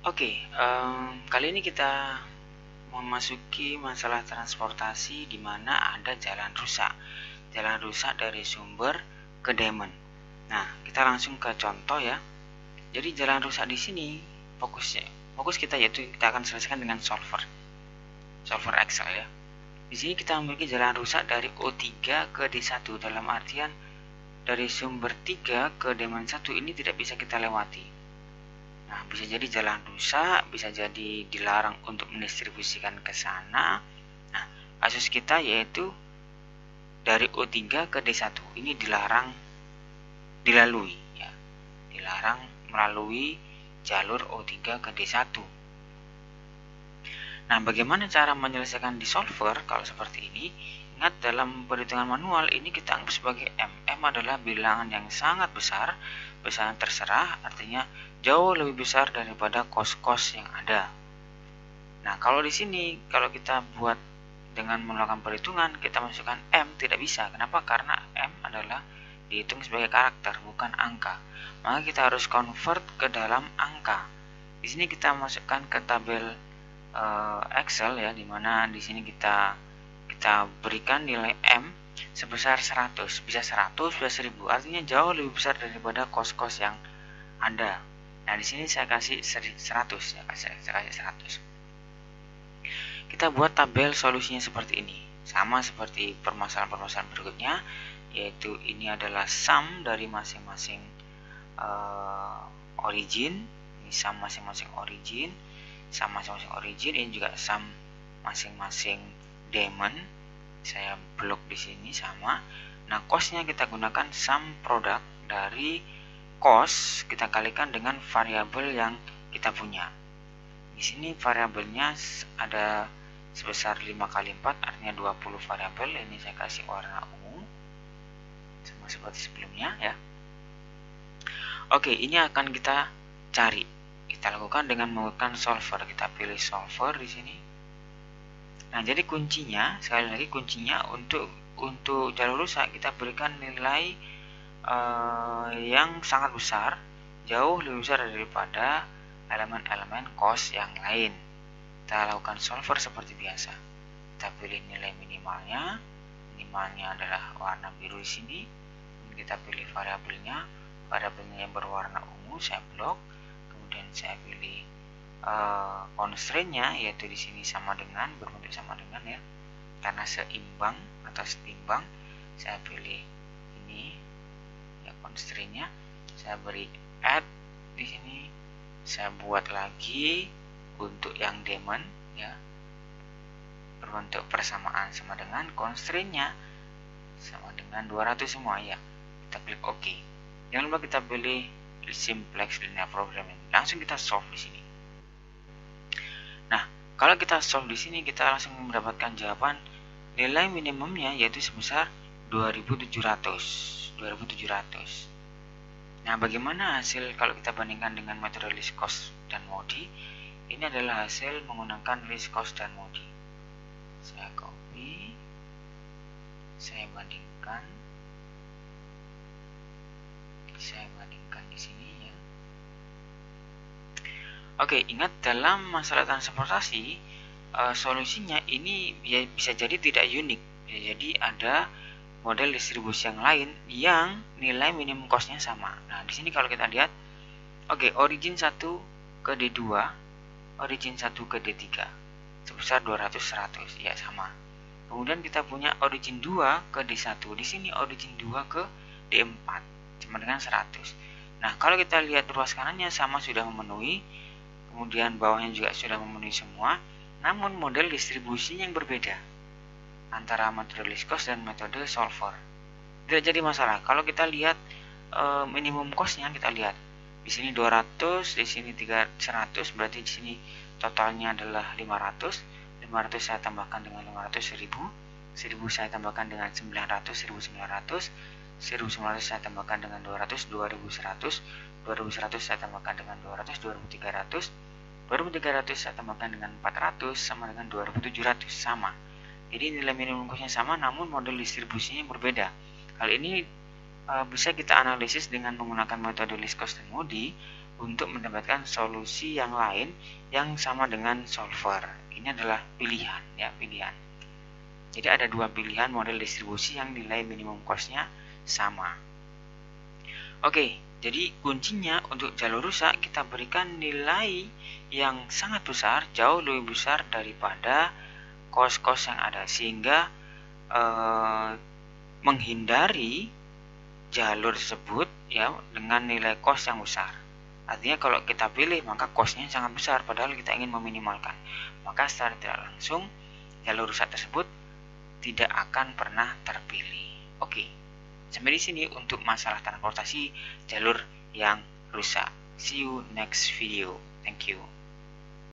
Oke, kali ini kita memasuki masalah transportasi di mana ada jalan rusak. Jalan rusak dari sumber ke diamond. Nah, kita langsung ke contoh ya. Jadi jalan rusak di sini fokus kita yaitu kita akan selesaikan dengan solver Excel ya. Di sini kita memiliki jalan rusak dari O3 ke D1 dalam artian dari sumber 3 ke diamond 1 ini tidak bisa kita lewati. Nah, bisa jadi jalan rusak, bisa jadi dilarang untuk mendistribusikan ke sana. Nah, kasus kita yaitu dari O3 ke D1 ini dilalui ya. Dilarang melalui jalur O3 ke D1. Nah, bagaimana cara menyelesaikan di solver kalau seperti ini? Ingat, dalam perhitungan manual ini kita anggap sebagai M. M adalah bilangan yang sangat besar, besaran terserah, artinya jauh lebih besar daripada kos-kos yang ada. Nah, kalau di sini kalau kita buat dengan melakukan perhitungan, kita masukkan M tidak bisa. Kenapa? Karena M adalah dihitung sebagai karakter, bukan angka. Maka kita harus convert ke dalam angka. Di sini kita masukkan ke tabel Excel ya, dimana di sini kita berikan nilai M sebesar 100, bisa 100, bisa 1000, artinya jauh lebih besar daripada kos-kos yang ada. Nah, di sini saya kasih 100 ya, saya kasih 100. Kita buat tabel solusinya seperti ini. Sama seperti permasalahan-permasalahan berikutnya, yaitu ini adalah sum dari masing-masing origin. Ini sum masing-masing origin, ini juga sum masing-masing diamond. Saya blok di sini sama. Nah, costnya kita gunakan sum product dari cost kita kalikan dengan variabel yang kita punya. Di sini variabelnya ada sebesar 5 kali 4, artinya 20 variabel. Ini saya kasih warna ungu sama seperti sebelumnya ya. Oke, ini akan kita cari. Kita lakukan dengan menggunakan solver. Kita pilih solver di sini. Nah, jadi kuncinya, sekali lagi kuncinya untuk jalur rusak kita berikan nilai yang sangat besar, jauh lebih besar daripada elemen-elemen cost yang lain. Kita lakukan solver seperti biasa. Kita pilih nilai minimalnya. Minimalnya adalah warna biru di sini. Kita pilih variabelnya yang berwarna ungu, saya blok. Kemudian saya pilih constraint-nya, yaitu di sini berbentuk sama dengan ya, karena seimbang atau setimbang. Saya pilih ini ya, constraint-nya saya beri add di sini. Saya buat lagi untuk yang diamond ya, berbentuk persamaan sama dengan constraint-nya sama dengan 200 semua ya. Kita klik OK. Jangan lupa kita pilih simplex linear programming. Langsung kita solve di sini. Nah, kalau kita solve di sini kita langsung mendapatkan jawaban nilai minimumnya yaitu sebesar 2700. Nah, bagaimana hasil kalau kita bandingkan dengan metode least cost dan MODI? Ini adalah hasil menggunakan least cost dan MODI. Saya copy, saya bandingkan di sini ya. Oke, ingat dalam masalah transportasi solusinya ini bisa jadi tidak unik. Jadi ada model distribusi yang lain yang nilai minimum costnya sama. Nah, di sini kalau kita lihat, oke, origin 1 ke D2, origin 1 ke D3 sebesar 200, 100 ya sama. Kemudian kita punya origin 2 ke D1. Di sini origin 2 ke D4 sama dengan 100. Nah, kalau kita lihat ruas kanannya sama, sudah memenuhi, kemudian bawahnya juga sudah memenuhi semua, namun model distribusinya yang berbeda antara metode least cost dan metode solver. Tidak jadi masalah. Kalau kita lihat minimum costnya, kita lihat di sini 200, di sini 100, berarti di sini totalnya adalah 500. 500 saya tambahkan dengan 500, 1000. 1000 saya tambahkan dengan 900, 1900. 1900 saya tambahkan dengan 200, 2100. 2100 saya tambahkan dengan 200, 2300. 2300 saya tambahkan dengan 400 sama dengan 2700 sama. Jadi nilai minimum costnya sama, namun model distribusinya berbeda. Kali ini bisa kita analisis dengan menggunakan metode least cost dan MODI. untuk mendapatkan solusi yang lain yang sama dengan solver. Ini adalah pilihan, ya, pilihan. Jadi ada dua pilihan model distribusi yang nilai minimum cost-nya sama. Oke, jadi kuncinya untuk jalur rusak kita berikan nilai yang sangat besar, jauh lebih besar daripada cost-cost yang ada, sehingga menghindari jalur tersebut ya dengan nilai cost yang besar. Artinya kalau kita pilih maka cost-nya sangat besar padahal kita ingin meminimalkan. Maka secara tidak langsung jalur rusak tersebut tidak akan pernah terpilih. Oke. Sampai di sini untuk masalah transportasi jalur yang rusak. See you next video. Thank you.